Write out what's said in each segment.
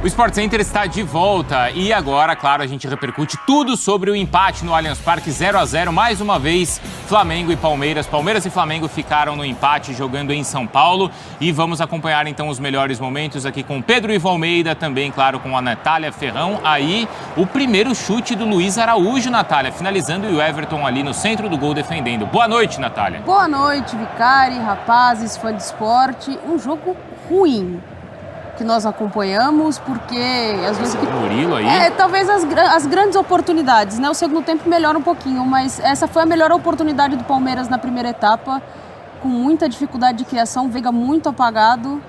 O Sport Center está de volta e agora, claro, a gente repercute tudo sobre o empate no Allianz Parque 0-0. Mais uma vez, Flamengo e Palmeiras. Palmeiras e Flamengo ficaram no empate jogando em São Paulo. E vamos acompanhar então os melhores momentos aqui com Pedro Ivo Almeida, também, claro, com a Natália Ferrão. Aí, o primeiro chute do Luiz Araújo, Natália, finalizando, e o Everton ali no centro do gol defendendo. Boa noite, Natália. Boa noite, Vicari, rapazes, fã de esporte. Um jogo ruim que nós acompanhamos, porque às vezes... Murilo aí? Talvez as grandes oportunidades, né? O segundo tempo melhora um pouquinho, mas essa foi a melhor oportunidade do Palmeiras na primeira etapa, com muita dificuldade de criação, Veiga muito apagado.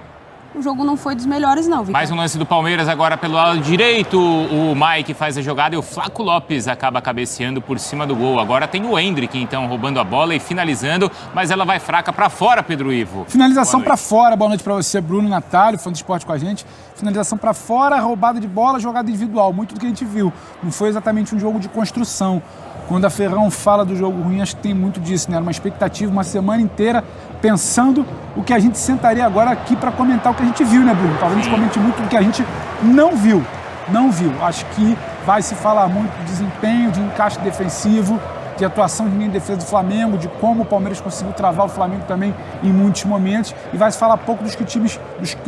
O jogo não foi dos melhores, não, Victor. Mais um lance do Palmeiras agora pelo lado direito. O Mike faz a jogada e o Flaco Lopes acaba cabeceando por cima do gol. Agora tem o Hendrick, então, roubando a bola e finalizando, mas ela vai fraca para fora, Pedro Ivo. Finalização para fora. Boa noite para você, Bruno, Natália, fã do esporte com a gente. Finalização para fora, roubada de bola, jogada individual. Muito do que a gente viu. Não foi exatamente um jogo de construção. Quando a Ferrão fala do jogo ruim, acho que tem muito disso, né? Era uma expectativa, uma semana inteira pensando o que a gente sentaria agora aqui para comentar o que a gente viu, né, Bruno? Talvez a gente comente muito do que a gente não viu. Não viu. Acho que vai se falar muito de desempenho, de encaixe defensivo, de atuação de linha de defesa do Flamengo, de como o Palmeiras conseguiu travar o Flamengo também em muitos momentos, e vai se falar pouco dos que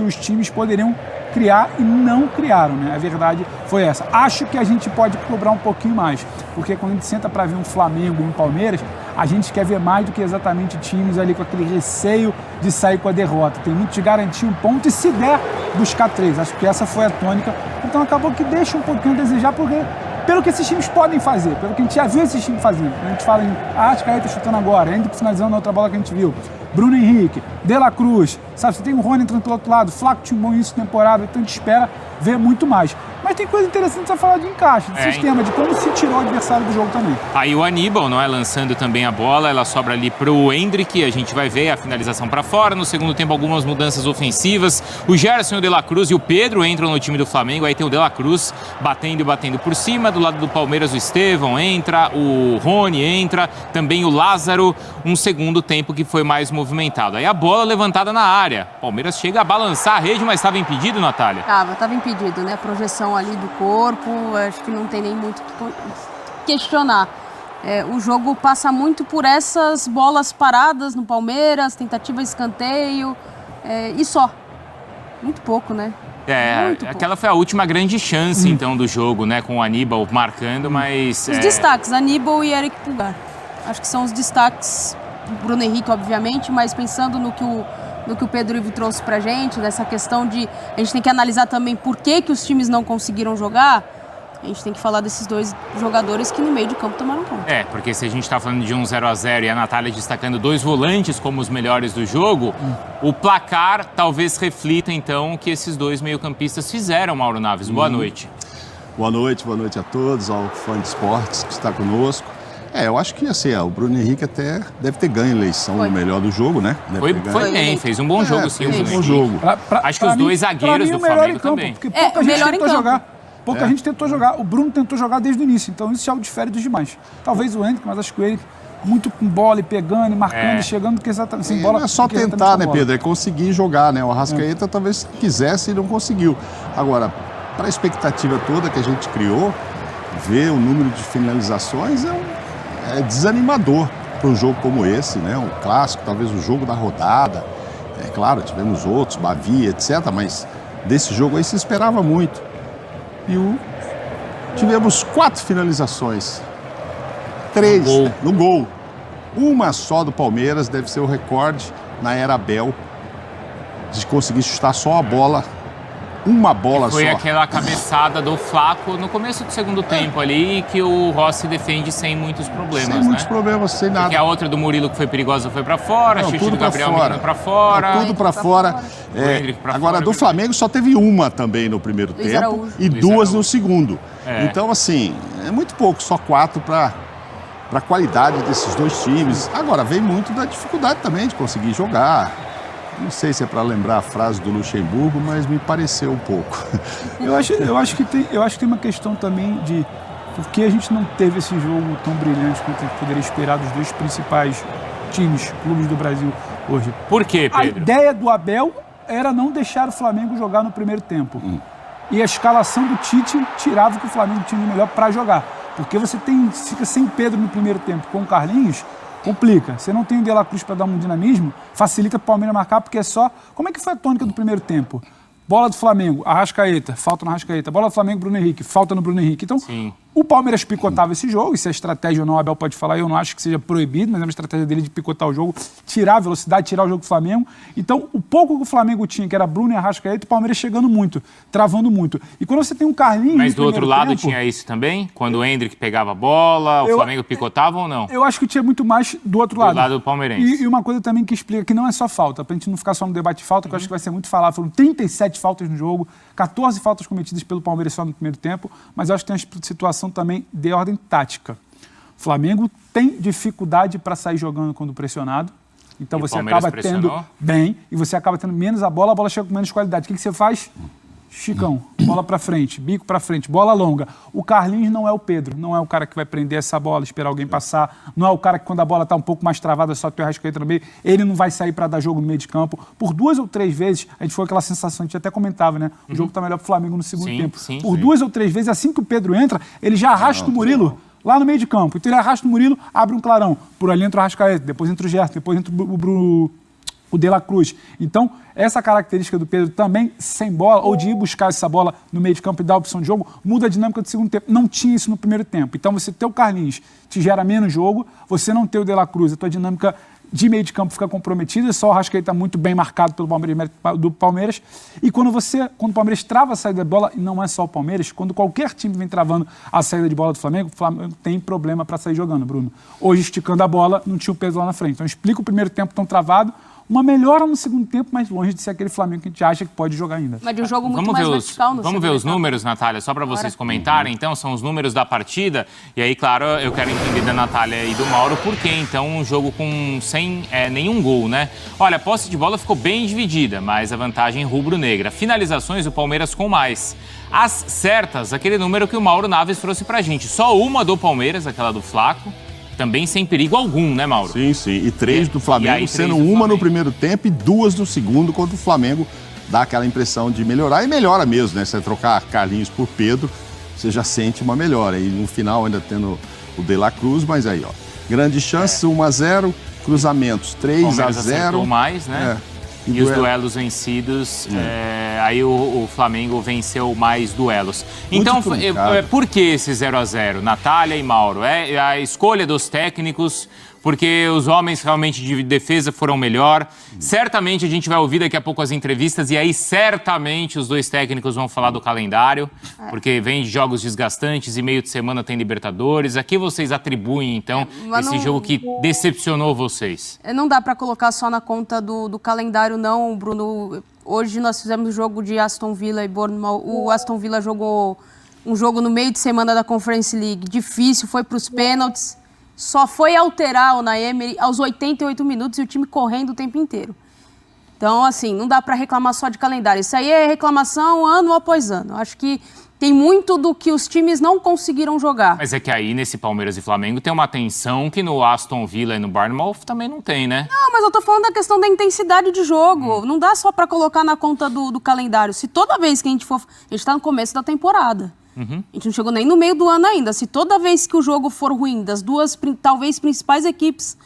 os times poderiam criar e não criaram, né? A verdade foi essa. Acho que a gente pode cobrar um pouquinho mais, porque quando a gente senta para ver um Flamengo e um Palmeiras, a gente quer ver mais do que exatamente times ali com aquele receio de sair com a derrota. Tem muito de garantir um ponto e, se der, buscar 3. Acho que essa foi a tônica. Então acabou que deixa um pouquinho a desejar, porque pelo que esses times podem fazer, pelo que a gente já viu esses times fazendo. A gente fala em Arrascaeta chutando agora, Hendrick finalizando na outra bola que a gente viu, Bruno Henrique, De La Cruz, sabe, você tem o Rony entrando pelo outro lado, Flaco tinha um bom início de temporada, então a gente espera ver muito mais. Mas tem coisa interessante a falar de encaixe, de sistema, de como se tirou o adversário do jogo também. Aí o Aníbal, não é, lançando também a bola, ela sobra ali pro Hendrick, a gente vai ver a finalização para fora. No segundo tempo, algumas mudanças ofensivas. O Gerson, o De La Cruz e o Pedro entram no time do Flamengo. Aí tem o De La Cruz batendo e batendo por cima. Do lado do Palmeiras, o Estevão entra, o Rony entra, também o Lázaro. Um segundo tempo que foi mais movimentado. Aí a bola levantada na área. O Palmeiras chega a balançar a rede, mas estava impedido, Natália? Estava impedido, né? A projeção ali do corpo, acho que não tem nem muito o que questionar. O jogo passa muito por essas bolas paradas no Palmeiras, tentativa de escanteio, e só. Muito pouco, né? Aquela foi a última grande chance, então, do jogo, né? Com o Aníbal marcando, mas... Os destaques, Aníbal e Eric Pulgar. Acho que são os destaques. Bruno Henrique, obviamente, mas pensando no que o Pedro Ivo trouxe pra gente, dessa questão de a gente tem que analisar também por que os times não conseguiram jogar, a gente tem que falar desses dois jogadores que no meio de campo tomaram conta. Porque se a gente tá falando de um 0-0 e a Natália destacando dois volantes como os melhores do jogo, o placar talvez reflita, então, o que esses dois meio-campistas fizeram, Mauro Naves. Boa noite. Boa noite a todos, ao fã de esportes que está conosco. Eu acho que assim, o Bruno Henrique até deve ter ganho a eleição do melhor do jogo, né? Foi bem, fez um bom jogo, sim. Fez um bom jogo. Acho que os dois zagueiros do Flamengo também. Porque pouca gente tentou jogar. Pouca gente tentou jogar. O Bruno tentou jogar desde o início, então isso já o difere dos demais. Talvez o Hendrick, mas acho que o Hendrick muito com bola e pegando e marcando e chegando, porque exatamente sem bola. Não é só tentar, né, Pedro? É conseguir jogar, né? O Arrascaeta talvez quisesse e não conseguiu. Agora, para a expectativa toda que a gente criou, ver o número de finalizações é desanimador para um jogo como esse, né? Um clássico, talvez o jogo da rodada. Claro, tivemos outros, Bavi, etc. Mas desse jogo aí se esperava muito. E tivemos 4 finalizações. 3 no gol. Uma só do Palmeiras, deve ser o recorde na era Abel, de conseguir chutar só a bola. Uma bola só. Foi aquela cabeçada do Flaco no começo do segundo tempo ali, que o Rossi defende sem muitos problemas, Sem muitos problemas, sem nada. Porque a outra do Murilo que foi perigosa foi pra fora, Não, chute do Gabriel Menino pra fora. fora. Tudo pra fora. Agora, do Flamengo só teve uma também no primeiro tempo e 2 no segundo. Então, assim, é muito pouco, só 4 para a qualidade desses dois times. Agora, vem muito da dificuldade também de conseguir jogar. Não sei se é para lembrar a frase do Luxemburgo, mas me pareceu um pouco. Eu acho que tem uma questão também de por que a gente não teve esse jogo tão brilhante quanto a gente poderia esperar dos dois principais clubes do Brasil hoje. Por quê, Pedro? A ideia do Abel era não deixar o Flamengo jogar no primeiro tempo. e a escalação do Tite tirava o que o Flamengo tinha de melhor para jogar. Porque você fica sem Pedro no primeiro tempo com o Carlinhos, complica. Você não tem o De La Cruz para dar um dinamismo, facilita para o Palmeiras marcar, porque é só... Como é que foi a tônica do primeiro tempo? Bola do Flamengo, Arrascaeta, falta no Arrascaeta. Bola do Flamengo, Bruno Henrique, falta no Bruno Henrique. Então, sim, o Palmeiras picotava esse jogo, e se é estratégia ou não, o Abel pode falar, eu não acho que seja proibido, mas é uma estratégia dele de picotar o jogo, tirar a velocidade, tirar o jogo do Flamengo. Então, o pouco que o Flamengo tinha, que era Bruno e Arrascaeta, o Palmeiras chegando muito, travando muito. E quando você tem um Carlinhos... Mas do outro lado tinha isso também? Quando o Endrick pegava a bola, o Flamengo picotava ou não? Eu acho que tinha muito mais do outro lado. Do lado do palmeirense. E uma coisa também que explica que não é só falta, pra gente não ficar só no debate de falta, que eu acho que vai ser muito falado. Foram 37 faltas no jogo, 14 faltas cometidas pelo Palmeiras só no primeiro tempo, mas eu acho que tem uma situação também de ordem tática. O Flamengo tem dificuldade para sair jogando quando pressionado, então você acaba tendo bem e você acaba tendo menos a bola chega com menos qualidade. O que você faz? Chicão, bola para frente, bico para frente, bola longa. O Carlinhos não é o Pedro, não é o cara que vai prender essa bola, esperar alguém passar, não é o cara que quando a bola está um pouco mais travada, só tem o Arrascaeta no meio, ele não vai sair para dar jogo no meio de campo. Por 2 ou 3 vezes, a gente foi aquela sensação, a gente até comentava, né? O jogo está melhor para o Flamengo no segundo tempo. Por 2 ou 3 vezes, assim que o Pedro entra, ele já arrasta o Murilo lá no meio de campo. Então ele arrasta o Murilo, abre um clarão. Por ali entra o Arrascaeta, depois entra o Gerson, depois entra o De La Cruz. Então, essa característica do Pedro também, sem bola, ou de ir buscar essa bola no meio de campo e dar a opção de jogo, muda a dinâmica do segundo tempo. Não tinha isso no primeiro tempo. Então, você ter o Carlinhos te gera menos jogo, você não ter o De La Cruz, a tua dinâmica de meio de campo fica comprometida, só o Arrascaeta muito bem marcado pelo Palmeiras. E quando o Palmeiras trava a saída de bola, e não é só o Palmeiras, quando qualquer time vem travando a saída de bola do Flamengo, o Flamengo tem problema para sair jogando, Bruno. Hoje, esticando a bola, não tinha o Pedro lá na frente. Então, explica o primeiro tempo tão travado, uma melhora no segundo tempo, mas longe de ser aquele Flamengo que a gente acha que pode jogar ainda. Mas de um jogo muito mais vertical no Vamos ver os números, Natália, só para vocês comentarem. Então, são os números da partida. E aí, claro, eu quero entender da Natália e do Mauro por que, então, um jogo sem nenhum gol, né? Olha, a posse de bola ficou bem dividida, mas a vantagem rubro-negra. Finalizações, o Palmeiras com mais. As certas, aquele número que o Mauro Naves trouxe pra gente. Só uma do Palmeiras, aquela do Flaco. Também sem perigo algum, né, Mauro? Sim, sim. E 3 do Flamengo, sendo uma no primeiro tempo e 2 no segundo, quando o Flamengo dá aquela impressão de melhorar. E melhora mesmo, né? Você trocar Carlinhos por Pedro, você já sente uma melhora. E no final ainda tendo o De La Cruz, mas aí, ó. Grande chance, 1-0, cruzamentos 3-0. Mais, né? E os duelos vencidos, aí o Flamengo venceu mais duelos. Então, por que esse 0-0? Natália e Mauro? É a escolha dos técnicos, porque os homens realmente de defesa foram melhor. Certamente a gente vai ouvir daqui a pouco as entrevistas e aí certamente os dois técnicos vão falar do calendário, porque vem de jogos desgastantes e meio de semana tem Libertadores. A que vocês atribuem, então, esse jogo que decepcionou vocês? Não dá para colocar só na conta do calendário, não, Bruno. Hoje nós fizemos o jogo de Aston Villa e Bournemouth. O Aston Villa jogou um jogo no meio de semana da Conference League. Difícil, foi para os pênaltis. Só foi alterar o Unai Emery aos 88 minutos e o time correndo o tempo inteiro. Então, assim, não dá para reclamar só de calendário. Isso aí é reclamação ano após ano. Acho que tem muito do que os times não conseguiram jogar. Mas é que aí, nesse Palmeiras e Flamengo, tem uma tensão que no Aston Villa e no Bournemouth também não tem, né? Não, mas eu tô falando da questão da intensidade de jogo. Não dá só para colocar na conta do calendário. Se toda vez que a gente for... A gente tá no começo da temporada. A gente não chegou nem no meio do ano ainda. Se toda vez que o jogo for ruim, das duas, talvez, principais equipes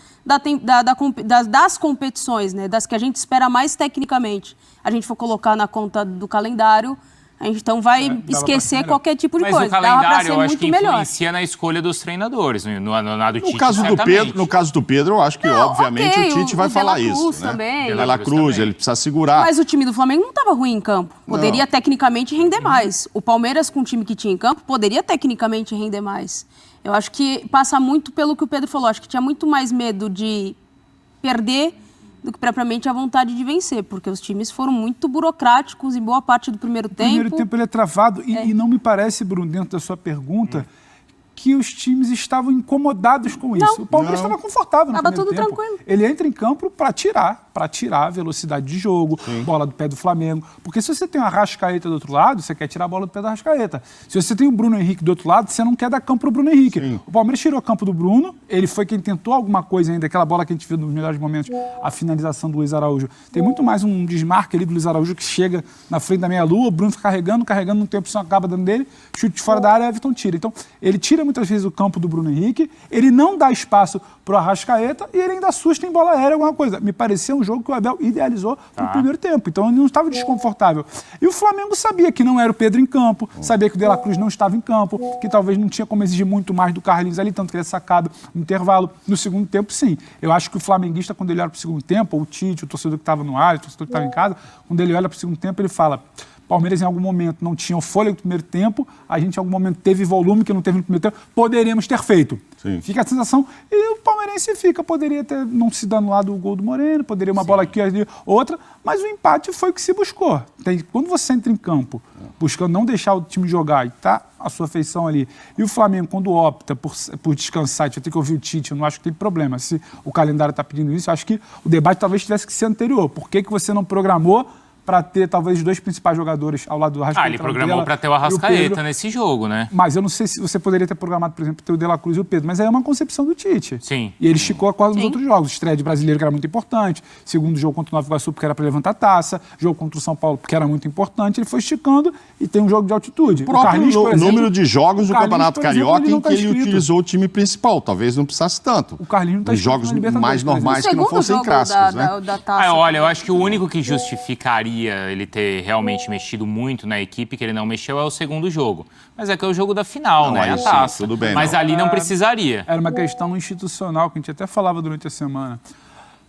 das competições, né, das que a gente espera mais tecnicamente, a gente for colocar na conta do calendário, a gente então vai esquecer qualquer tipo de coisa. Mas o calendário, eu acho que influencia na escolha dos treinadores, no Tite, no caso do Pedro, eu acho que, obviamente, o Tite vai falar isso. Também. De La Cruz, ele precisa segurar. Mas o time do Flamengo não estava ruim em campo. Poderia, tecnicamente, render mais. O Palmeiras, com o time que tinha em campo, poderia, tecnicamente, render mais. Eu acho que passa muito pelo que o Pedro falou. Acho que tinha muito mais medo de perder do que propriamente a vontade de vencer, porque os times foram muito burocráticos em boa parte do primeiro tempo. O primeiro tempo ele é travado e não me parece, Bruno, dentro da sua pergunta, que os times estavam incomodados com isso. O Palmeiras estava confortável no primeiro tempo. Estava tudo tranquilo. Ele entra em campo para tirar. para tirar a velocidade de jogo, bola do pé do Flamengo. Porque se você tem o Arrascaeta do outro lado, você quer tirar a bola do pé do Arrascaeta. Se você tem o Bruno Henrique do outro lado, você não quer dar campo pro Bruno Henrique. Sim. O Palmeiras tirou campo do Bruno, ele foi quem tentou alguma coisa ainda, aquela bola que a gente viu nos melhores momentos, a finalização do Luiz Araújo. Tem muito mais um desmarque ali do Luiz Araújo que chega na frente da meia-lua, o Bruno fica carregando, não tem opção, acaba dando dele, chute de fora da área, Everton tira. Então, ele tira muitas vezes o campo do Bruno Henrique, ele não dá espaço pro Arrascaeta e ele ainda assusta em bola aérea, alguma coisa. Me pareceu um jogo que o Abel idealizou no primeiro tempo, então ele não estava desconfortável. E o Flamengo sabia que não era o Pedro em campo, sabia que o De La Cruz não estava em campo, que talvez não tinha como exigir muito mais do Carlinhos ali, tanto que ele é sacado no intervalo. No segundo tempo, sim. Eu acho que o flamenguista, quando ele olha para o segundo tempo, o Tite, o torcedor que estava no ar, o torcedor que estava em casa, quando ele olha para o segundo tempo, ele fala: Palmeiras em algum momento não tinha o fôlego do primeiro tempo, a gente em algum momento teve volume que não teve no primeiro tempo, poderíamos ter feito. Sim. Fica a sensação, e o palmeirense poderia ter não se dado lado o gol do Moreno, poderia uma bola aqui, ali, outra, mas o empate foi o que se buscou. Quando você entra em campo, buscando não deixar o time jogar e tá a sua feição ali, e o Flamengo, quando opta por descansar, vai ter que ouvir o Tite, eu não acho que tem problema. Se o calendário está pedindo isso, eu acho que o debate talvez tivesse que ser anterior. Por que você não programou para ter talvez os dois principais jogadores ao lado do Arrascaeta? Ele programou para ter o Arrascaeta nesse jogo, né? Mas eu não sei se você poderia ter programado, por exemplo, ter o De La Cruz e o Pedro, mas aí é uma concepção do Tite. Sim. E ele esticou a corda nos outros jogos. Estreia de Brasileiro, que era muito importante. Segundo jogo contra o Nova Iguaçu, porque era para levantar a taça. Jogo contra o São Paulo, porque era muito importante. Ele foi esticando e tem um jogo de altitude. O próprio número de jogos do Campeonato Carioca em que ele utilizou o time principal. Talvez não precisasse tanto. O Carlinhos não está jogos mais normais que não fossem clássicos, né? Olha, eu acho que o único que justificaria ele ter realmente mexido muito na equipe, que ele não mexeu, é o segundo jogo. Mas é que é o jogo da final, né? A taça. Tudo bem, mas ali não precisaria. Era uma questão institucional, que a gente até falava durante a semana.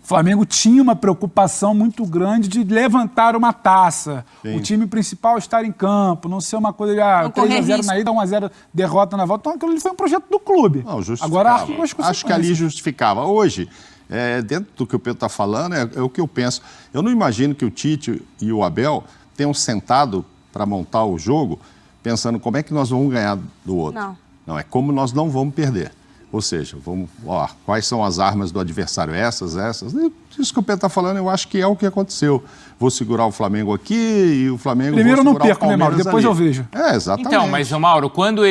O Flamengo tinha uma preocupação muito grande de levantar uma taça. Sim. O time principal estar em campo, não ser uma coisa de 3-0 na ida, 1-0 derrota na volta. Então, aquilo ali foi um projeto do clube. Não, agora, acho que ali justificava. Hoje, dentro do que o Pedro está falando, é o que eu penso. Eu não imagino que o Tite e o Abel tenham sentado para montar o jogo pensando como é que nós vamos ganhar do outro. Não, é como nós não vamos perder. Ou seja, quais são as armas do adversário? Essas. Isso que o Pedro está falando, eu acho que é o que aconteceu. Vou segurar o Flamengo aqui e o Flamengo... Primeiro não perco, né, Mauro? Depois eu vejo. Exatamente. Então, mas, Mauro, quando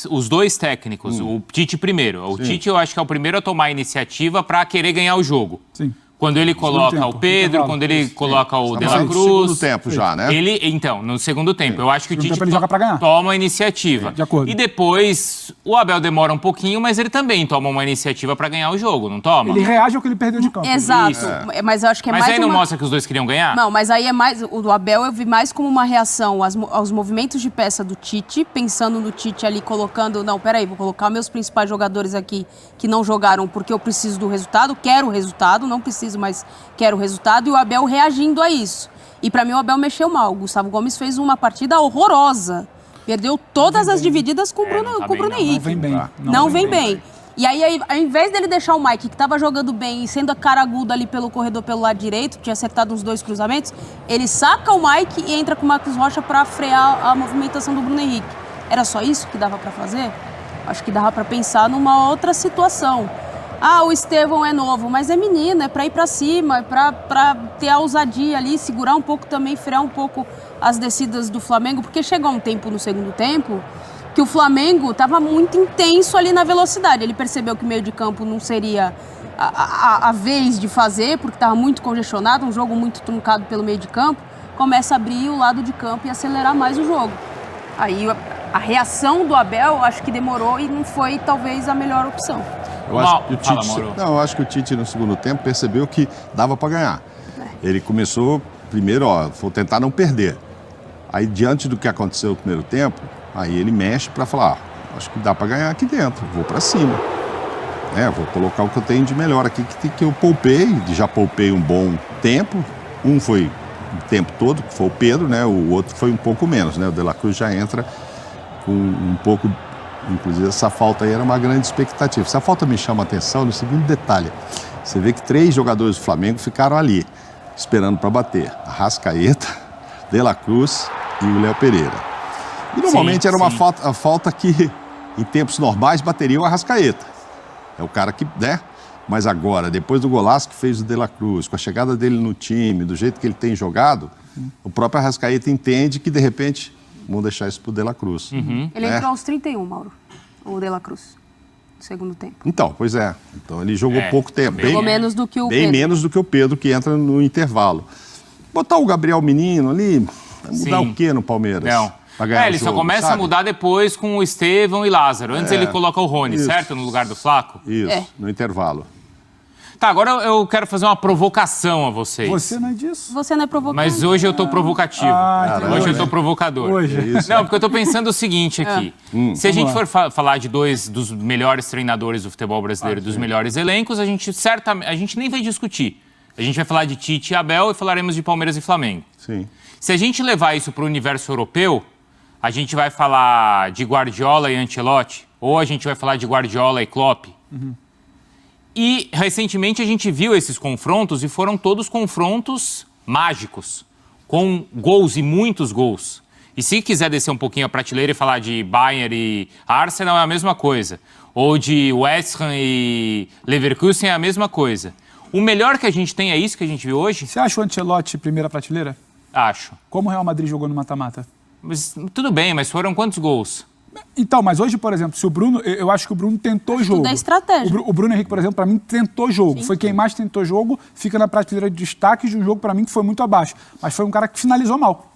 os dois técnicos, o Tite primeiro, o Tite eu acho que é o primeiro a tomar a iniciativa para querer ganhar o jogo. Sim. Quando ele coloca o Pedro, quando ele coloca o De La Cruz... No segundo tempo já, né? Então, no segundo tempo. Eu acho que o Tite joga toma a iniciativa. De acordo. E depois, o Abel demora um pouquinho, mas ele também toma uma iniciativa para ganhar o jogo, não toma? Ele reage ao que ele perdeu de campo. Exato. Mas eu acho que é mais Mas aí não mostra que os dois queriam ganhar? Não, mas aí é mais... O do Abel eu vi mais como uma reação aos movimentos de peça do Tite, pensando no Tite ali colocando... Não, peraí, vou colocar meus principais jogadores aqui que não jogaram porque eu preciso do resultado, quero o resultado, não preciso, mas quero o resultado, e o Abel reagindo a isso. E para mim o Abel mexeu mal. O Gustavo Gomes fez uma partida horrorosa. Perdeu todas as divididas com o Bruno Henrique. Não vem bem. E aí, ao invés dele deixar o Mike, que estava jogando bem e sendo a cara aguda ali pelo corredor pelo lado direito, tinha acertado uns 2 cruzamentos, ele saca o Mike e entra com o Marcos Rocha para frear a movimentação do Bruno Henrique. Era só isso que dava para fazer? Acho que dava para pensar numa outra situação. O Estevão é novo, mas é menino, é para ir para cima, é para ter a ousadia ali, segurar um pouco também, frear um pouco as descidas do Flamengo, porque chegou um tempo no segundo tempo que o Flamengo estava muito intenso ali na velocidade. Ele percebeu que o meio de campo não seria a vez de fazer, porque estava muito congestionado, um jogo muito truncado pelo meio de campo, começa a abrir o lado de campo e acelerar mais o jogo. Aí a reação do Abel, acho que demorou e não foi talvez a melhor opção. Eu acho que o Tite no segundo tempo percebeu que dava para ganhar. Ele começou primeiro, vou tentar não perder. Aí, diante do que aconteceu no primeiro tempo, aí ele mexe para falar, acho que dá para ganhar aqui dentro, vou para cima. Vou colocar o que eu tenho de melhor aqui, que eu poupei, já poupei um bom tempo. Um foi o tempo todo, que foi o Pedro, né? O outro foi um pouco menos, né? O De La Cruz já entra com um pouco... Inclusive, essa falta aí era uma grande expectativa. Essa falta me chama a atenção no segundo detalhe. Você vê que 3 jogadores do Flamengo ficaram ali, esperando para bater. Arrascaeta, De La Cruz e o Léo Pereira. E normalmente era uma falta que, em tempos normais, bateria o Arrascaeta. É o cara que, né? Mas agora, depois do golaço que fez o De La Cruz, com a chegada dele no time, do jeito que ele tem jogado, o próprio Arrascaeta entende que, de repente, vamos deixar isso pro De La Cruz. Ele entrou aos 31, Mauro, o De La Cruz, no segundo tempo. Então, pois é. Então ele jogou pouco tempo. Jogou menos do que o Bem Pedro. menos do que o Pedro, que entra no intervalo. Botar o Gabriel Menino ali, vai mudar o quê no Palmeiras? Não. Pra ganhar Ele o jogo, só começa a sabe? mudar depois com o Estevão e Lázaro. Antes ele coloca o Rony, certo? No lugar do Flaco. Isso, no intervalo. Tá, agora eu quero fazer uma provocação a vocês. Você não é disso? Você não é provocante. Mas hoje eu tô provocativo. Hoje eu tô provocador. Hoje. Não, porque eu tô pensando o seguinte aqui. Se a gente for falar de dois dos melhores treinadores do futebol brasileiro, dos melhores elencos, a gente nem vai discutir. A gente vai falar de Tite e Abel e falaremos de Palmeiras e Flamengo. Sim. Se a gente levar isso para o universo europeu, a gente vai falar de Guardiola e Ancelotti, ou a gente vai falar de Guardiola e Klopp. E, recentemente, a gente viu esses confrontos e foram todos confrontos mágicos, com gols e muitos gols. E se quiser descer um pouquinho a prateleira e falar de Bayern e Arsenal, é a mesma coisa. Ou de West Ham e Leverkusen, é a mesma coisa. O melhor que a gente tem é isso que a gente viu hoje? Você acha o Ancelotti primeira prateleira? Acho. Como o Real Madrid jogou no mata-mata? Mas tudo bem, mas foram quantos gols? Então, mas hoje, por exemplo, se o Bruno... Eu acho que o Bruno tentou jogo. Tudo é estratégia. O Bruno Henrique, por exemplo, para mim, tentou jogo. Foi quem mais tentou jogo, fica na prateleira de destaque de um jogo, para mim, que foi muito abaixo. Mas foi um cara que finalizou mal.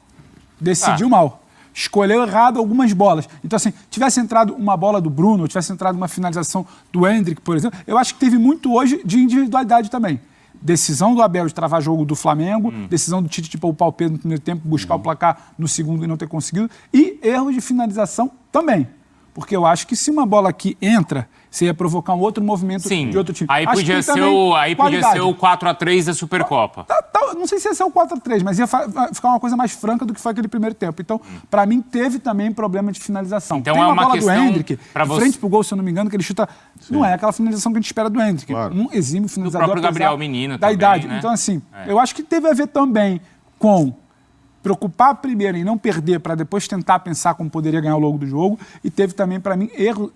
Decidiu mal. Escolheu errado algumas bolas. Então, assim, tivesse entrado uma bola do Bruno, ou tivesse entrado uma finalização do Endrick, por exemplo, eu acho que teve muito hoje de individualidade também. Decisão do Abel de travar jogo do Flamengo, decisão do Tite de poupar o Pedro no primeiro tempo, buscar o placar no segundo e não ter conseguido, e erros de finalização também. Porque eu acho que se uma bola aqui entra, você ia provocar um outro movimento de outro time. Aí Acho podia que ser também o 4-3 da Supercopa. Não sei se ia ser o 4-3, mas ia ficar uma coisa mais franca do que foi aquele primeiro tempo. Então, para mim, teve também problema de finalização. Então tem uma bola questão do Endrick, de frente você... pro gol, se eu não me engano, que ele chuta... Não é aquela finalização que a gente espera do Endrick. Claro. Um exímio finalizador, do próprio Gabriel Menino da também, idade. né? Então, assim, eu acho que teve a ver também com preocupar primeiro em não perder para depois tentar pensar como poderia ganhar ao longo do jogo, e teve também, para mim, erro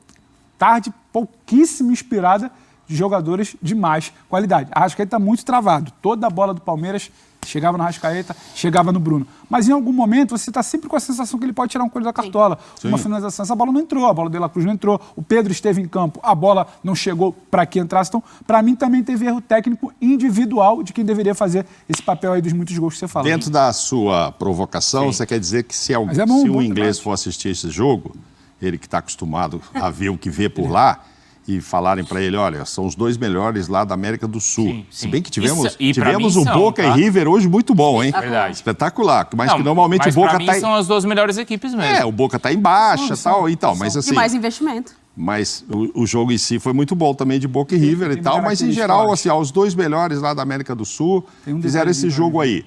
tarde pouquíssimo inspirada de jogadores de mais qualidade. A Arrascaeta está muito travado. Toda a bola do Palmeiras chegava na Arrascaeta, chegava no Bruno. Mas em algum momento você está sempre com a sensação que ele pode tirar um coelho da cartola. Uma finalização, essa bola não entrou, a bola do De La Cruz não entrou, o Pedro esteve em campo, a bola não chegou para que entrasse. Então, para mim também teve erro técnico individual de quem deveria fazer esse papel aí dos muitos gols que você fala. Dentro da sua provocação, você quer dizer que se o inglês for assistir esse jogo, ele que está acostumado a ver o que vê por lá, e falarem para ele, olha, são os dois melhores lá da América do Sul. Sim. Se bem que tivemos um Boca e River hoje muito bom, hein? Verdade. Espetacular. Mas que normalmente o Boca tá... são as duas melhores equipes mesmo. O Boca tá em baixa e tal, mas assim... De mais investimento. Mas o jogo em si foi muito bom também de Boca e River e tal, mas em geral, assim, os dois melhores lá da América do Sul fizeram esse jogo aí.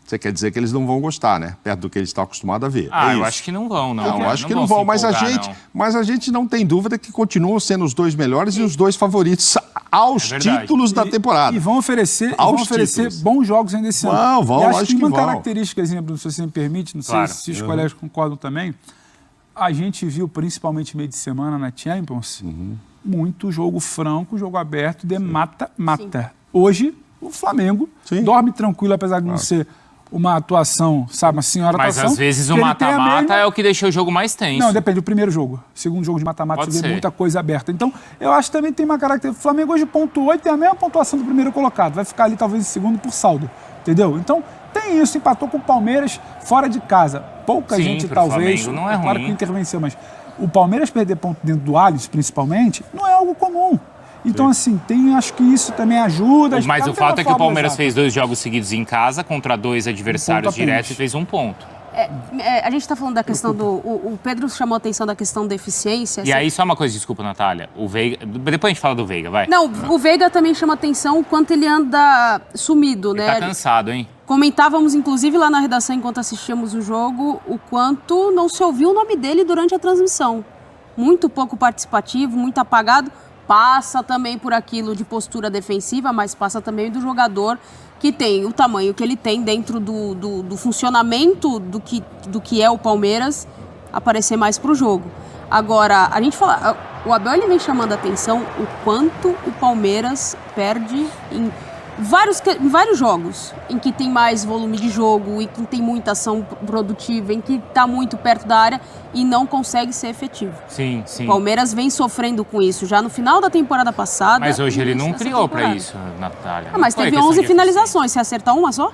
Você quer dizer que eles não vão gostar, né? Perto do que eles estão acostumados a ver. Eu acho que não vão, não. Não, acho que não vão, mas a gente não tem dúvida que continuam sendo os dois melhores e os dois favoritos aos títulos da temporada. E vão oferecer bons jogos ainda esse ano. Vão, acho que uma característica, Bruno, se você me permite, não sei se os colegas concordam também, a gente viu, principalmente meio de semana na Champions, muito jogo franco, jogo aberto de mata-mata. Hoje, o Flamengo dorme tranquilo, apesar de não ser uma atuação, sabe, uma senhora atuação. Mas às vezes o mata-mata é o que deixa o jogo mais tenso. Não, depende do primeiro jogo. Segundo jogo de mata-mata, você vê muita coisa aberta. Então, eu acho que também tem uma característica. O Flamengo hoje pontuou e tem a mesma pontuação do primeiro colocado. Vai ficar ali talvez em segundo por saldo. Entendeu? Então, tem isso. Empatou com o Palmeiras fora de casa. Pouca gente, talvez. Flamengo não é claro ruim. que intervenceu, mas o Palmeiras perder ponto dentro do Allianz, principalmente, não é algo comum. Então, assim, acho que isso também ajuda. Mas o fato é que o Palmeiras fez 2 jogos seguidos em casa contra 2 adversários diretos e fez 1 ponto. A gente está falando da questão do... O Pedro chamou a atenção da questão da eficiência. E aí, só uma coisa, desculpa, Natália. O Veiga... Depois a gente fala do Veiga, vai. Não, o Veiga também chama atenção o quanto ele anda sumido, né? Ele tá cansado, hein? Comentávamos, inclusive, lá na redação, enquanto assistíamos o jogo, o quanto não se ouviu o nome dele durante a transmissão. Muito pouco participativo, muito apagado. Passa também por aquilo de postura defensiva, mas passa também do jogador que tem o tamanho que ele tem dentro do funcionamento do que é o Palmeiras aparecer mais para o jogo. Agora, a gente fala... O Abel ele vem chamando a atenção o quanto o Palmeiras perde em vários jogos, em que tem mais volume de jogo, em que tem muita ação produtiva, em que está muito perto da área e não consegue ser efetivo. Sim, sim. O Palmeiras vem sofrendo com isso já no final da temporada passada. Mas hoje ele não criou para temporada. isso, Natália. Mas teve 11 finalizações, você acertar uma só?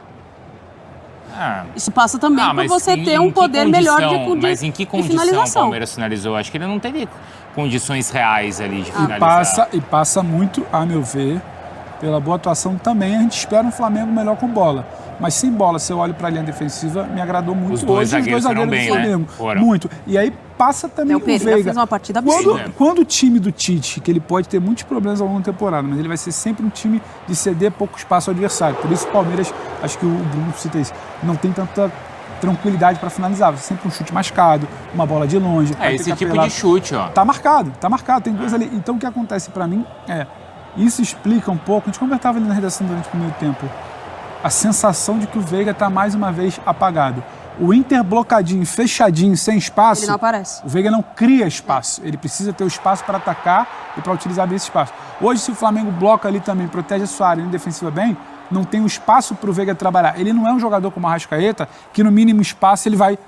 Isso passa também por você ter um poder melhor de Mas em que condição o Palmeiras finalizou? Acho que ele não teve condições reais ali de finalizar. E passa muito, a meu ver, pela boa atuação também. A gente espera um Flamengo melhor com bola. Mas sem bola, se eu olho para a linha defensiva, me agradou muito. Os dois zagueiros foram bem, do Flamengo. Né? Muito. E aí passa também o Veiga. Fez uma partida absurda. Quando o time do Tite, que ele pode ter muitos problemas ao longo da temporada, mas ele vai ser sempre um time de ceder pouco espaço ao adversário. Por isso o Palmeiras, acho que o Bruno cita isso, não tem tanta tranquilidade para finalizar. Sempre um chute mascado, uma bola de longe. Esse tipo de chute, ó. Tá marcado. Tem dois ali. Então o que acontece para mim é... Isso explica um pouco, a gente conversava ali na redação durante o primeiro tempo, a sensação de que o Veiga está mais uma vez apagado. O Inter blocadinho, fechadinho, sem espaço, ele não aparece. O Veiga não cria espaço. Ele precisa ter o espaço para atacar e para utilizar bem esse espaço. Hoje, se o Flamengo bloca ali também, protege a sua área e defensiva bem, não tem o espaço para o Veiga trabalhar. Ele não é um jogador como o Arrascaeta, que no mínimo espaço ele vai